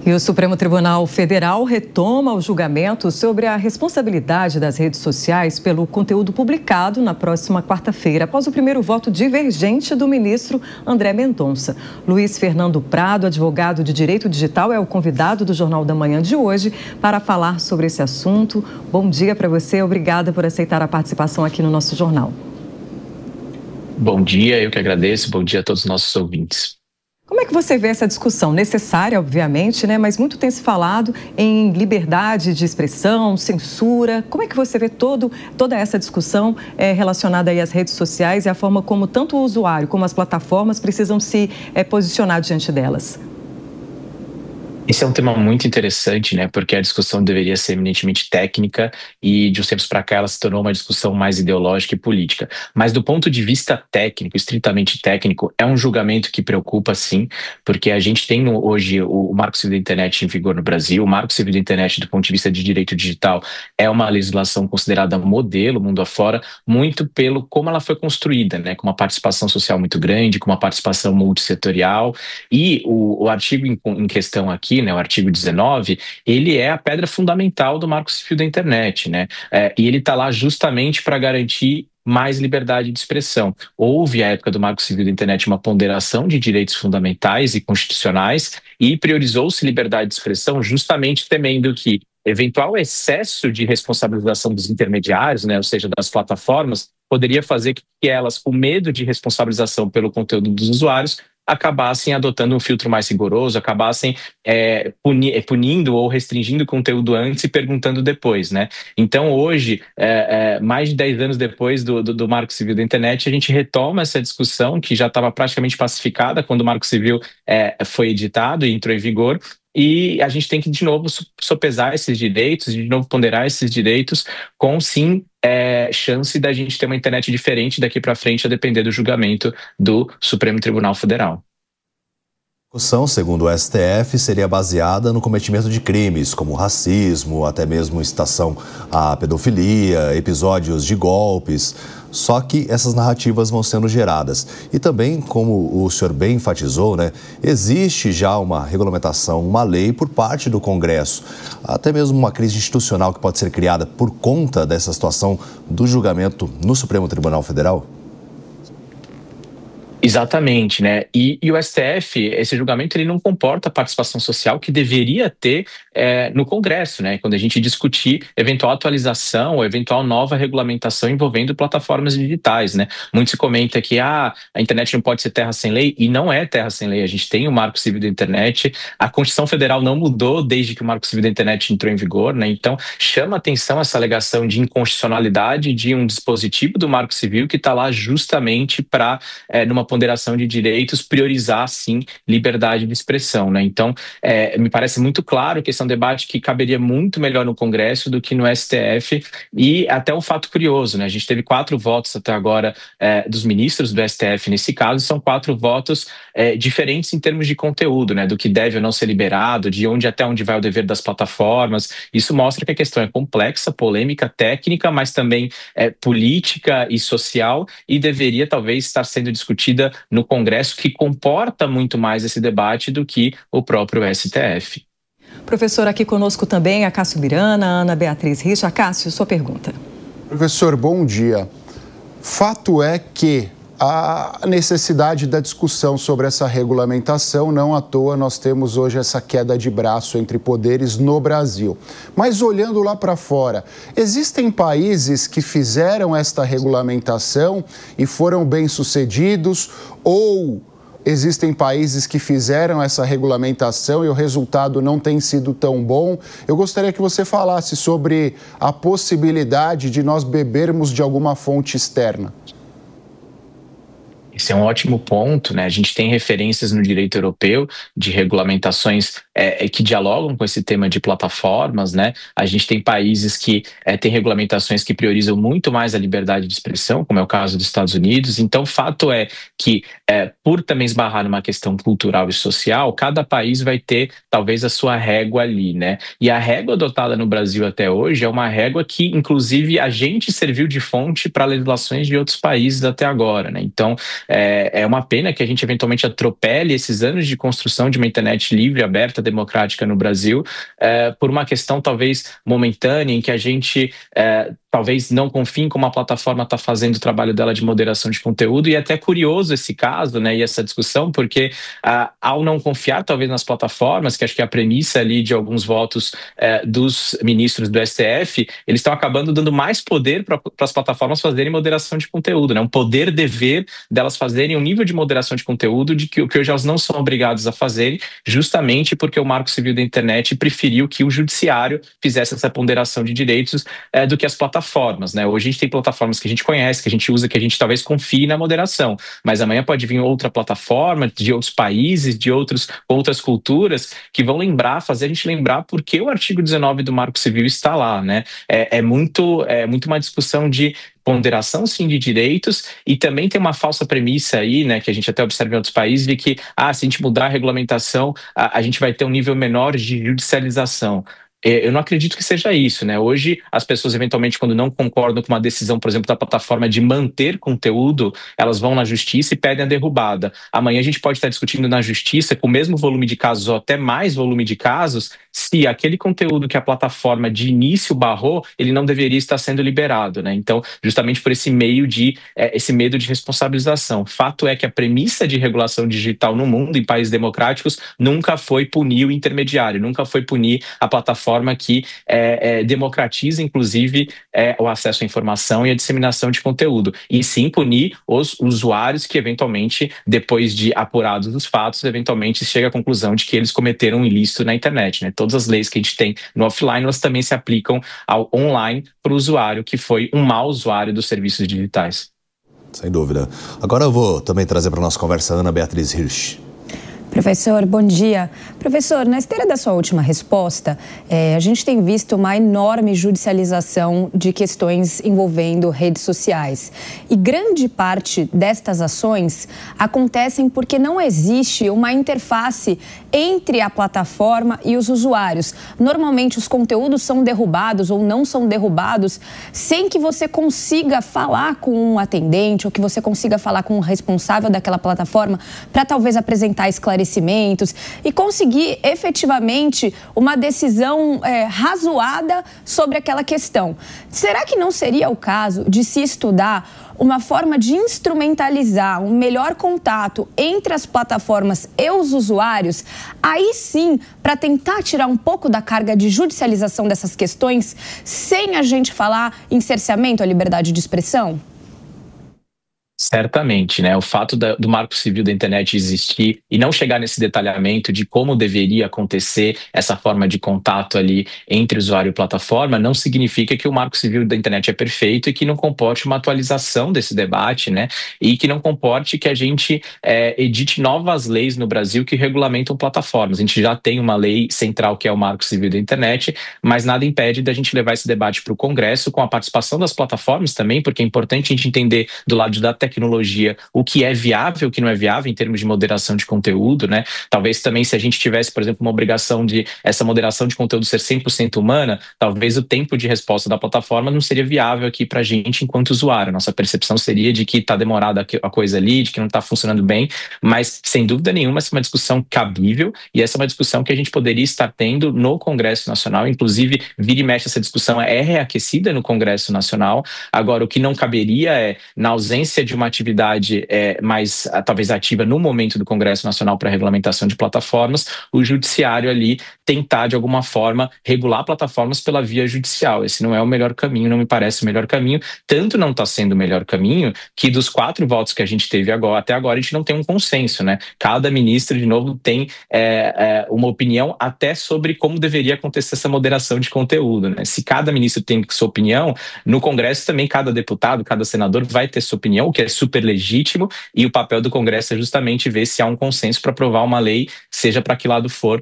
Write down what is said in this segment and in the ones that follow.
E o Supremo Tribunal Federal retoma o julgamento sobre a responsabilidade das redes sociais pelo conteúdo publicado na próxima quarta-feira, após o primeiro voto divergente do ministro André Mendonça. Luiz Fernando Prado, advogado de Direito Digital, é o convidado do Jornal da Manhã de hoje para falar sobre esse assunto. Bom dia para você, obrigada por aceitar a participação aqui no nosso jornal. Bom dia, eu que agradeço. Bom dia a todos os nossos ouvintes. Como é que você vê essa discussão? Necessária, obviamente, né? Mas muito tem se falado em liberdade de expressão, censura. Como é que você vê toda essa discussão relacionada aí às redes sociais e a forma como tanto o usuário como as plataformas precisam se posicionar diante delas? Esse é um tema muito interessante, né? Porque a discussão deveria ser eminentemente técnica e, de uns tempos para cá, ela se tornou uma discussão mais ideológica e política. Mas, do ponto de vista técnico, estritamente técnico, é um julgamento que preocupa, sim, porque a gente tem hoje o Marco Civil da Internet em vigor no Brasil. O Marco Civil da Internet, do ponto de vista de direito digital, é uma legislação considerada modelo mundo afora, muito pelo como ela foi construída, né? Com uma participação social muito grande, com uma participação multissetorial. E o artigo em questão aqui, né, o artigo 19, ele é a pedra fundamental do Marco Civil da Internet, né? E ele está lá justamente para garantir mais liberdade de expressão. Houve, à época do Marco Civil da Internet, uma ponderação de direitos fundamentais e constitucionais e priorizou-se liberdade de expressão justamente temendo que eventual excesso de responsabilização dos intermediários, né, ou seja, das plataformas, poderia fazer que elas, com medo de responsabilização pelo conteúdo dos usuários, acabassem adotando um filtro mais rigoroso, acabassem punindo ou restringindo o conteúdo antes e perguntando depois, né? Então, hoje, mais de 10 anos depois do Marco Civil da Internet, a gente retoma essa discussão que já estava praticamente pacificada quando o Marco Civil foi editado e entrou em vigor. E a gente tem que, de novo, sopesar esses direitos, de novo ponderar esses direitos com, sim, chance da gente ter uma internet diferente daqui para frente, a depender do julgamento do Supremo Tribunal Federal. A discussão, segundo o STF, seria baseada no cometimento de crimes como racismo, até mesmo incitação à pedofilia, episódios de golpes. Só que essas narrativas vão sendo geradas. E também, como o senhor bem enfatizou, né, existe já uma regulamentação, uma lei por parte do Congresso. Até mesmo uma crise institucional que pode ser criada por conta dessa situação do julgamento no Supremo Tribunal Federal? Exatamente, né? E o STF, esse julgamento, ele não comporta a participação social que deveria ter no Congresso, né? Quando a gente discutir eventual atualização ou eventual nova regulamentação envolvendo plataformas digitais, né? Muito se comenta que a internet não pode ser terra sem lei, e não é terra sem lei. A gente tem o Marco Civil da Internet, a Constituição Federal não mudou desde que o Marco Civil da Internet entrou em vigor, né? Então, chama atenção essa alegação de inconstitucionalidade de um dispositivo do Marco Civil que está lá justamente para, numa ponderação de direitos, priorizar, sim, liberdade de expressão, né? Então, me parece muito claro que esse é um debate que caberia muito melhor no Congresso do que no STF, e até um fato curioso, né? A gente teve 4 votos até agora dos ministros do STF nesse caso, e são 4 votos diferentes em termos de conteúdo, né? Do que deve ou não ser liberado, de até onde vai o dever das plataformas. Isso mostra que a questão é complexa, polêmica, técnica, mas também política e social, e deveria talvez estar sendo discutida no Congresso, que comporta muito mais esse debate do que o próprio STF. Professor, aqui conosco também a Cássio Mirana, a Ana Beatriz Richa. Cássio, sua pergunta. Professor, bom dia. Fato é que a necessidade da discussão sobre essa regulamentação, não à toa nós temos hoje essa queda de braço entre poderes no Brasil. Mas olhando lá para fora, existem países que fizeram esta regulamentação e foram bem-sucedidos, ou existem países que fizeram essa regulamentação e o resultado não tem sido tão bom? Eu gostaria que você falasse sobre a possibilidade de nós bebermos de alguma fonte externa. Esse é um ótimo ponto, né? A gente tem referências no direito europeu de regulamentações que dialogam com esse tema de plataformas, né? A gente tem países que têm regulamentações que priorizam muito mais a liberdade de expressão, como é o caso dos Estados Unidos. Então, o fato é que, por também esbarrar numa questão cultural e social, cada país vai ter, talvez, a sua régua ali, né? E a régua adotada no Brasil até hoje é uma régua que, inclusive, a gente serviu de fonte para legislações de outros países até agora, né? Então, é uma pena que a gente eventualmente atropele esses anos de construção de uma internet livre, aberta, democrática no Brasil, por uma questão talvez momentânea em que a gente talvez não confie em como a plataforma está fazendo o trabalho dela de moderação de conteúdo. E é até curioso esse caso, né, e essa discussão, porque ao não confiar talvez nas plataformas, que acho que é a premissa ali de alguns votos dos ministros do STF, eles estão acabando dando mais poder para as plataformas fazerem moderação de conteúdo, né, um poder-dever delas fazerem um nível de moderação de conteúdo de que hoje elas não são obrigadas a fazerem, justamente porque o Marco Civil da Internet preferiu que o judiciário fizesse essa ponderação de direitos do que as plataformas, né? Hoje a gente tem plataformas que a gente conhece, que a gente usa, que a gente talvez confie na moderação, mas amanhã pode vir outra plataforma de outros países, de outras culturas, que vão fazer a gente lembrar por que o artigo 19 do Marco Civil está lá, né? É muito uma discussão de ponderação, sim, de direitos, e também tem uma falsa premissa aí, né, que a gente até observa em outros países, de que, se a gente mudar a regulamentação, a gente vai ter um nível menor de judicialização. Eu não acredito que seja isso, né? Hoje, as pessoas, eventualmente, quando não concordam com uma decisão, por exemplo, da plataforma de manter conteúdo, elas vão na justiça e pedem a derrubada. Amanhã a gente pode estar discutindo na justiça, com o mesmo volume de casos ou até mais volume de casos, se aquele conteúdo que a plataforma de início barrou, ele não deveria estar sendo liberado, né? Então, justamente por esse medo de responsabilização. Fato é que a premissa de regulação digital no mundo, em países democráticos, nunca foi punir o intermediário, nunca foi punir a plataforma que democratiza, inclusive, o acesso à informação e a disseminação de conteúdo. E sim punir os usuários que, eventualmente, depois de apurados os fatos, eventualmente chega à conclusão de que eles cometeram um ilícito na internet, né? Todas as leis que a gente tem no offline, elas também se aplicam ao online para o usuário que foi um mau usuário dos serviços digitais. Sem dúvida. Agora eu vou também trazer para a nossa conversa a Ana Beatriz Hirsch. Professor, bom dia. Professor, na esteira da sua última resposta, a gente tem visto uma enorme judicialização de questões envolvendo redes sociais. E grande parte destas ações acontecem porque não existe uma interface entre a plataforma e os usuários. Normalmente os conteúdos são derrubados ou não são derrubados sem que você consiga falar com um atendente ou que você consiga falar com o responsável daquela plataforma para talvez apresentar esclarecimentos e conseguir efetivamente uma decisão razoada sobre aquela questão. Será que não seria o caso de se estudar uma forma de instrumentalizar um melhor contato entre as plataformas e os usuários, aí sim, para tentar tirar um pouco da carga de judicialização dessas questões, sem a gente falar em cerceamento à liberdade de expressão? Certamente, né? O fato do Marco Civil da Internet existir e não chegar nesse detalhamento de como deveria acontecer essa forma de contato ali entre usuário e plataforma não significa que o Marco Civil da Internet é perfeito e que não comporte uma atualização desse debate, né? E que não comporte que a gente edite novas leis no Brasil que regulamentam plataformas. A gente já tem uma lei central que é o Marco Civil da Internet, mas nada impede da gente levar esse debate para o Congresso com a participação das plataformas também, porque é importante a gente entender do lado da tecnologia o que é viável, o que não é viável em termos de moderação de conteúdo, né? Talvez também se a gente tivesse, por exemplo, uma obrigação de essa moderação de conteúdo ser 100% humana, talvez o tempo de resposta da plataforma não seria viável aqui para a gente enquanto usuário. Nossa percepção seria de que está demorada a coisa ali, de que não está funcionando bem, mas sem dúvida nenhuma essa é uma discussão cabível e essa é uma discussão que a gente poderia estar tendo no Congresso Nacional. Inclusive, vira e mexe, essa discussão é reaquecida no Congresso Nacional. Agora, o que não caberia é, na ausência de uma atividade mais talvez ativa no momento do Congresso Nacional para regulamentação de plataformas, o judiciário ali tentar de alguma forma regular plataformas pela via judicial. Esse não é o melhor caminho, não me parece o melhor caminho, tanto não está sendo o melhor caminho que dos 4 votos que a gente teve até agora a gente não tem um consenso, né? Cada ministro, de novo, tem uma opinião até sobre como deveria acontecer essa moderação de conteúdo, né? Se cada ministro tem sua opinião, no Congresso também cada deputado, cada senador vai ter sua opinião, o que é super legítimo, e o papel do Congresso é justamente ver se há um consenso para aprovar uma lei, seja para que lado for,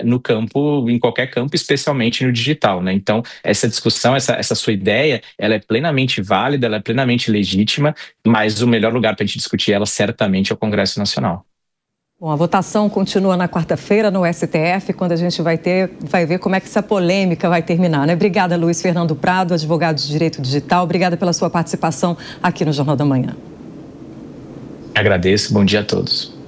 no campo, em qualquer campo, especialmente no digital, né? Então, essa discussão, essa sua ideia, ela é plenamente válida, ela é plenamente legítima, mas o melhor lugar para a gente discutir ela certamente é o Congresso Nacional. Bom, a votação continua na quarta-feira no STF, quando a gente vai ver como é que essa polêmica vai terminar, né? Obrigada, Luiz Fernando Prado, advogado de Direito Digital. Obrigada pela sua participação aqui no Jornal da Manhã. Agradeço, bom dia a todos.